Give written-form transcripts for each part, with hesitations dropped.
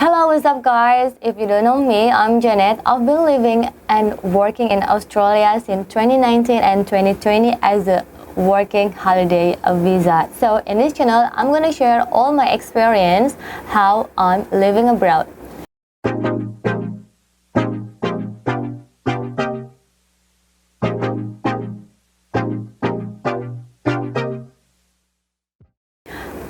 Hello, what's up guys? If you don't know me, I'm Janet. I've been living and working in Australia since 2019 and 2020 as a working holiday visa. So in this channel, I'm gonna share all my experience how I'm living abroad.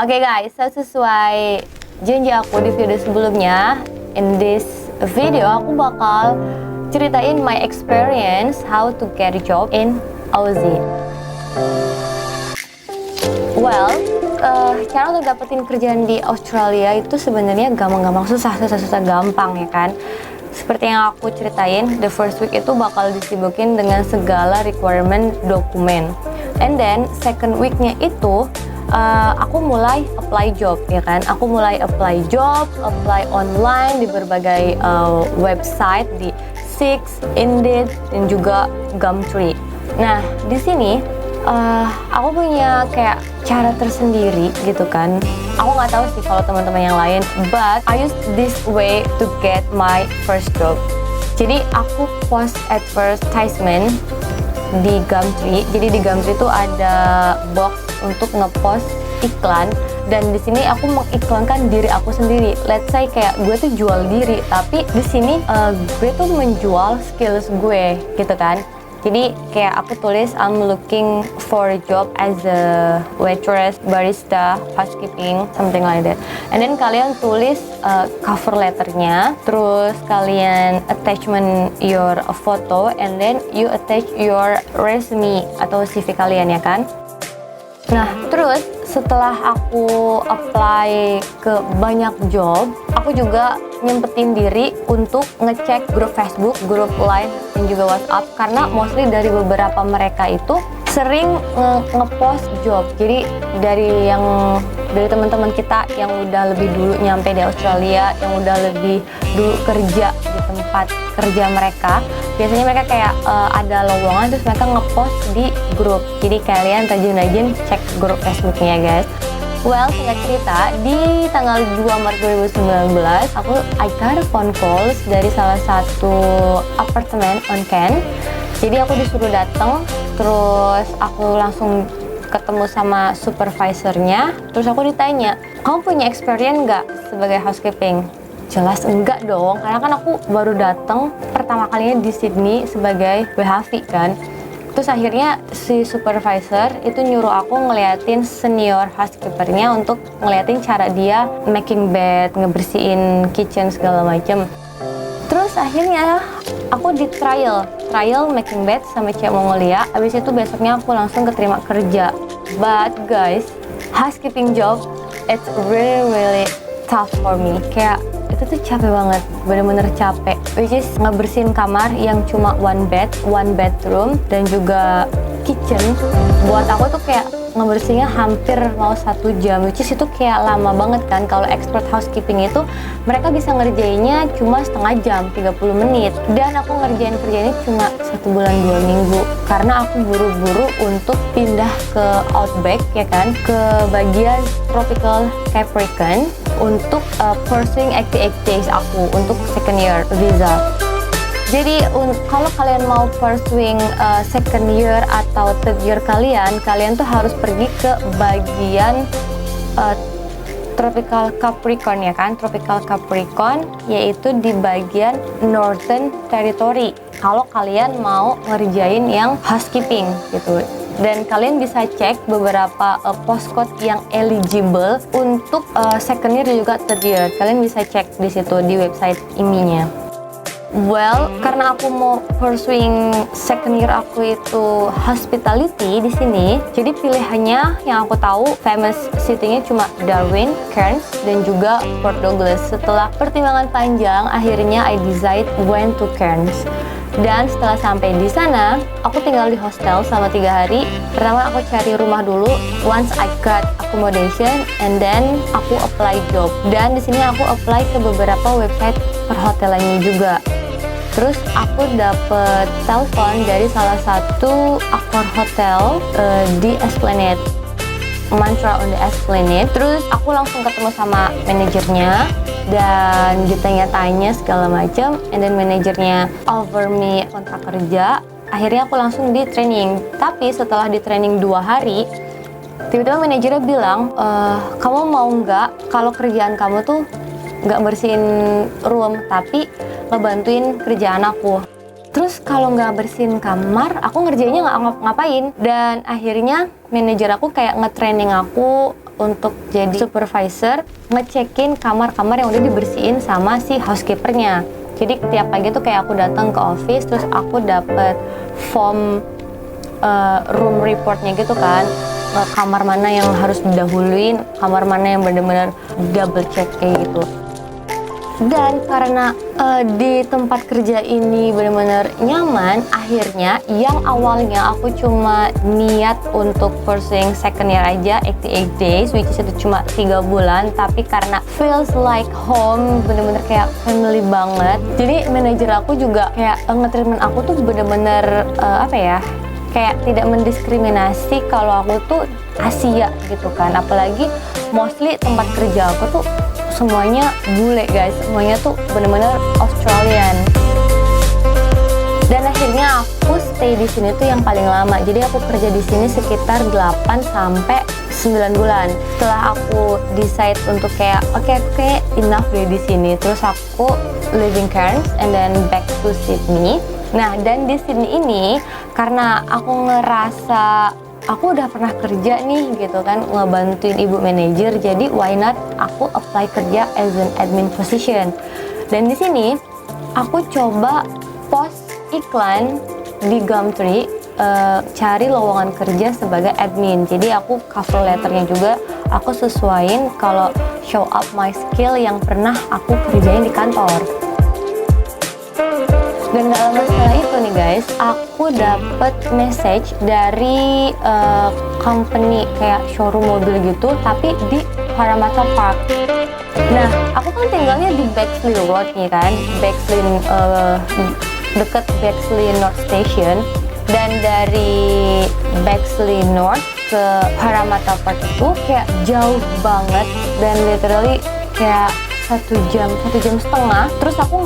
Oke guys, so sesuai janji aku di video sebelumnya, in this video aku bakal ceritain my experience how to get a job in Aussie. Well, cara untuk dapetin kerjaan di Australia itu sebenarnya gampang-gampang, susah gampang ya kan. Seperti yang aku ceritain, the first week itu bakal disibukin dengan segala requirement dokumen. And then second weeknya itu aku mulai apply job ya kan. Aku mulai apply job, apply online di berbagai website, di Six, Indeed, dan juga Gumtree. Nah, di sini aku punya kayak cara tersendiri gitu kan. Aku nggak tahu sih kalau teman-teman yang lain, but I use this way to get my first job. Jadi aku post advertisement di Gumtree. Jadi di Gumtree itu ada box untuk ngepost iklan, dan di sini aku mengiklankan diri aku sendiri. Let's say kayak gue tuh jual diri, tapi di sini gue tuh menjual skills gue gitu kan. Jadi kayak aku tulis I'm looking for a job as a waitress, barista, housekeeping, something like that. And then kalian tulis cover letternya, terus kalian attachment your photo, and then you attach your resume atau CV kalian ya kan. Nah, terus setelah aku apply ke banyak job, aku juga nyempetin diri untuk ngecek grup Facebook, grup Line, dan juga WhatsApp, karena mostly dari beberapa mereka itu sering ngepost job. Jadi dari teman-teman kita yang udah lebih dulu nyampe di Australia, yang udah lebih dulu kerja di tempat kerja mereka, biasanya mereka kayak ada lowongan terus mereka ngepost di grup. Jadi kalian rajin-rajin cek grup Facebooknya guys. Well, singkat cerita, di tanggal 2 Maret 2019, I got a phone calls dari salah satu apartemen on Kent. Jadi aku disuruh datang, terus aku langsung ketemu sama supervisornya. Terus aku ditanya, kamu punya experience nggak sebagai housekeeping? Jelas enggak dong, karena kan aku baru datang pertama kalinya di Sydney sebagai WHV kan. Terus akhirnya si supervisor itu nyuruh aku ngeliatin senior housekeepernya untuk ngeliatin cara dia making bed, ngebersihin kitchen segala macem. Terus akhirnya aku di trial making bed sama Cek Mongolia. Habis itu besoknya aku langsung keterima kerja. But guys, housekeeping job it's really tough for me. Kayak itu tuh capek banget, bener-bener capek. Which is ngebersihin kamar yang cuma one bed, one bedroom, dan juga kitchen. Buat aku tuh kayak ngebersihinnya hampir mau 1 jam, which is itu kayak lama banget kan. Kalau expert housekeeping itu mereka bisa ngerjainnya cuma setengah jam, 30 menit. Dan aku ngerjain kerjanya cuma 1 bulan 2 minggu, karena aku buru-buru untuk pindah ke Outback ya kan, ke bagian Tropical Capricorn untuk pursuing activities aku untuk second year visa. Jadi kalau kalian mau pursuing second year atau third year kalian tuh harus pergi ke bagian Tropical Capricorn ya kan, Tropical Capricorn, yaitu di bagian Northern Territory. Kalau kalian mau ngerjain yang housekeeping gitu. Dan kalian bisa cek beberapa postcode yang eligible untuk second year dan juga third year. Kalian bisa cek di situ di website IMI-nya. Well, karena aku mau pursuing second year aku itu hospitality di sini, jadi pilihannya yang aku tahu famous city-nya cuma Darwin, Cairns, dan juga Port Douglas. Setelah pertimbangan panjang, akhirnya I decide went to Cairns. Dan setelah sampai di sana, aku tinggal di hostel selama 3 hari. Pertama aku cari rumah dulu. Once I got accommodation, and then aku apply job. Dan di sini aku apply ke beberapa website perhotelannya juga. Terus aku dapet telepon dari salah satu Accor Hotel di Esplanade. mantra on the Esplanade. Terus aku langsung ketemu sama manajernya dan ditanya-tanya segala macam, and then manajernya offer me kontrak kerja. Akhirnya aku langsung di training. Tapi setelah di training 2 hari, tiba-tiba manajernya bilang, kamu mau nggak kalau kerjaan kamu tuh nggak bersihin room, tapi ngebantuin kerjaan aku. Terus kalau nggak bersihin kamar, aku ngerjainnya nggak ngapain. Dan akhirnya manajer aku kayak nge-training aku untuk jadi supervisor, ngecekin kamar-kamar yang udah dibersihin sama si housekeepernya. Jadi tiap pagi tuh kayak aku datang ke office, terus aku dapet form room reportnya gitu kan, kamar mana yang harus didahuluin, kamar mana yang bener-bener double check kayak gitu. Dan karena di tempat kerja ini benar-benar nyaman, akhirnya yang awalnya aku cuma niat untuk pursuing second year aja, 88 days, which is itu cuma 3 bulan, tapi karena feels like home, bener-bener kayak family banget. Jadi manajer aku juga kayak nge-treatment aku tuh bener-bener kayak tidak mendiskriminasi kalau aku tuh Asia gitu kan. Apalagi mostly tempat kerja aku tuh semuanya bule guys, semuanya tuh bener-bener Australian. Dan akhirnya aku stay di sini tuh yang paling lama. Jadi aku kerja di sini sekitar 8 sampai 9 bulan. Setelah aku decide untuk kayak oke, enough deh di sini. Terus aku leaving Cairns and then back to Sydney. Nah, dan di sini ini karena aku ngerasa aku udah pernah kerja nih gitu kan, ngebantuin ibu manajer, jadi why not aku apply kerja as an admin position. Dan di sini aku coba post iklan di Gumtree, cari lowongan kerja sebagai admin. Jadi aku cover letternya juga aku sesuaiin kalau show up my skill yang pernah aku kerjain di kantor. Dan gak lama setelah itu nih guys, aku dapet message dari company kayak showroom mobil gitu, tapi di Parramatta Park. Nah, aku kan tinggalnya di Bexley Road nih kan, Bexley deket Bexley North Station. Dan dari Bexley North ke Parramatta Park itu kayak jauh banget, dan literally kayak 1 jam setengah. Terus aku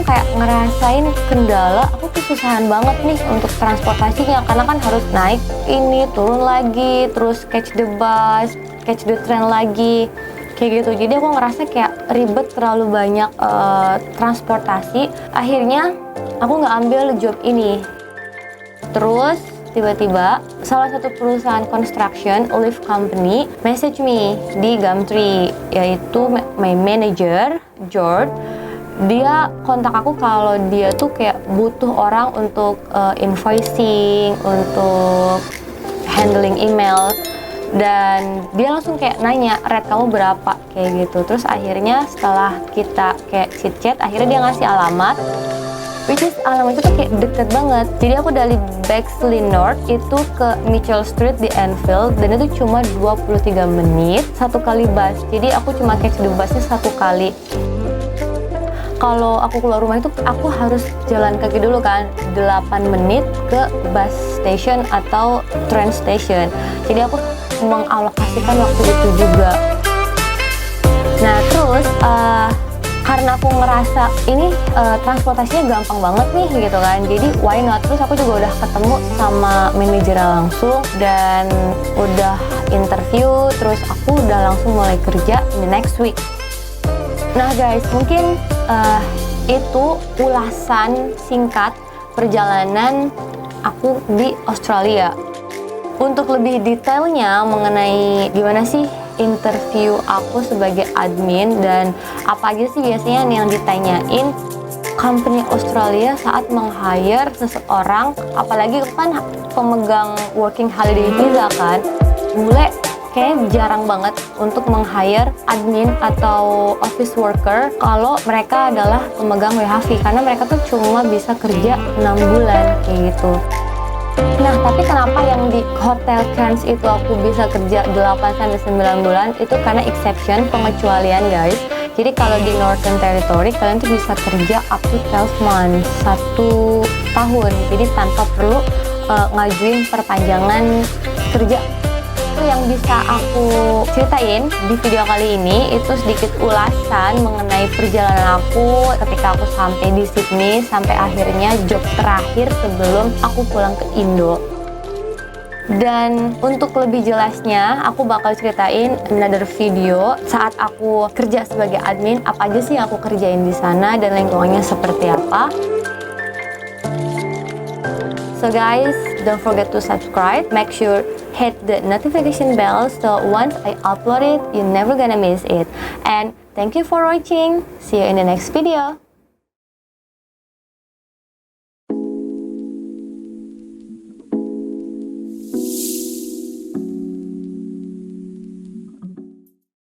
kayak ngerasain kendala, aku kesusahan banget nih untuk transportasinya, karena kan harus naik ini, turun lagi, terus catch the bus, catch the train lagi, kayak gitu. Jadi aku ngerasa kayak ribet, terlalu banyak transportasi. Akhirnya aku nggak ambil job ini. Terus tiba-tiba salah satu perusahaan construction lift company message me di Gumtree, yaitu my manager George. Dia kontak aku kalau dia tuh kayak butuh orang untuk invoicing, untuk handling email, dan dia langsung kayak nanya rate kamu berapa kayak gitu. Terus akhirnya setelah kita kayak chit-chat, akhirnya dia ngasih alamat, which is alamat itu kayak deket banget. Jadi aku dari Bexley North itu ke Mitchell Street di Enfield, dan itu cuma 23 menit satu kali bus. Jadi aku cuma catch the busnya 1 kali. Kalau aku keluar rumah itu aku harus jalan kaki dulu kan, 8 menit ke bus station atau train station. Jadi aku mengalokasikan waktu itu juga. Nah terus karena aku ngerasa ini transportasinya gampang banget nih gitu kan, jadi why not. Terus aku juga udah ketemu sama manajernya langsung dan udah interview, terus aku udah langsung mulai kerja the next week. Nah guys, mungkin itu ulasan singkat perjalanan aku di Australia. Untuk lebih detailnya mengenai gimana sih interview aku sebagai admin dan apa aja sih biasanya yang ditanyain company Australia saat meng-hire seseorang, apalagi kan pemegang working holiday visa kan, bule kayaknya jarang banget untuk meng-hire admin atau office worker kalau mereka adalah pemegang WHV, karena mereka tuh cuma bisa kerja 6 bulan kayak gitu. Nah, tapi kenapa yang di Hotel Cairns itu aku bisa kerja 8-9 bulan, itu karena exception, pengecualian guys. Jadi kalau di Northern Territory kalian tuh bisa kerja up to 12 months, 1 tahun. Jadi tanpa perlu ngajuin perpanjangan kerja. Oh yang bisa aku ceritain di video kali ini itu sedikit ulasan mengenai perjalanan aku ketika aku sampai di Sydney sampai akhirnya job terakhir sebelum aku pulang ke Indo. Dan untuk lebih jelasnya, aku bakal ceritain another video saat aku kerja sebagai admin, apa aja sih yang aku kerjain di sana dan lingkungannya seperti apa. So guys, don't forget to subscribe. Make sure hit the notification bell so once I upload it, you're never gonna miss it. And thank you for watching. See you in the next video.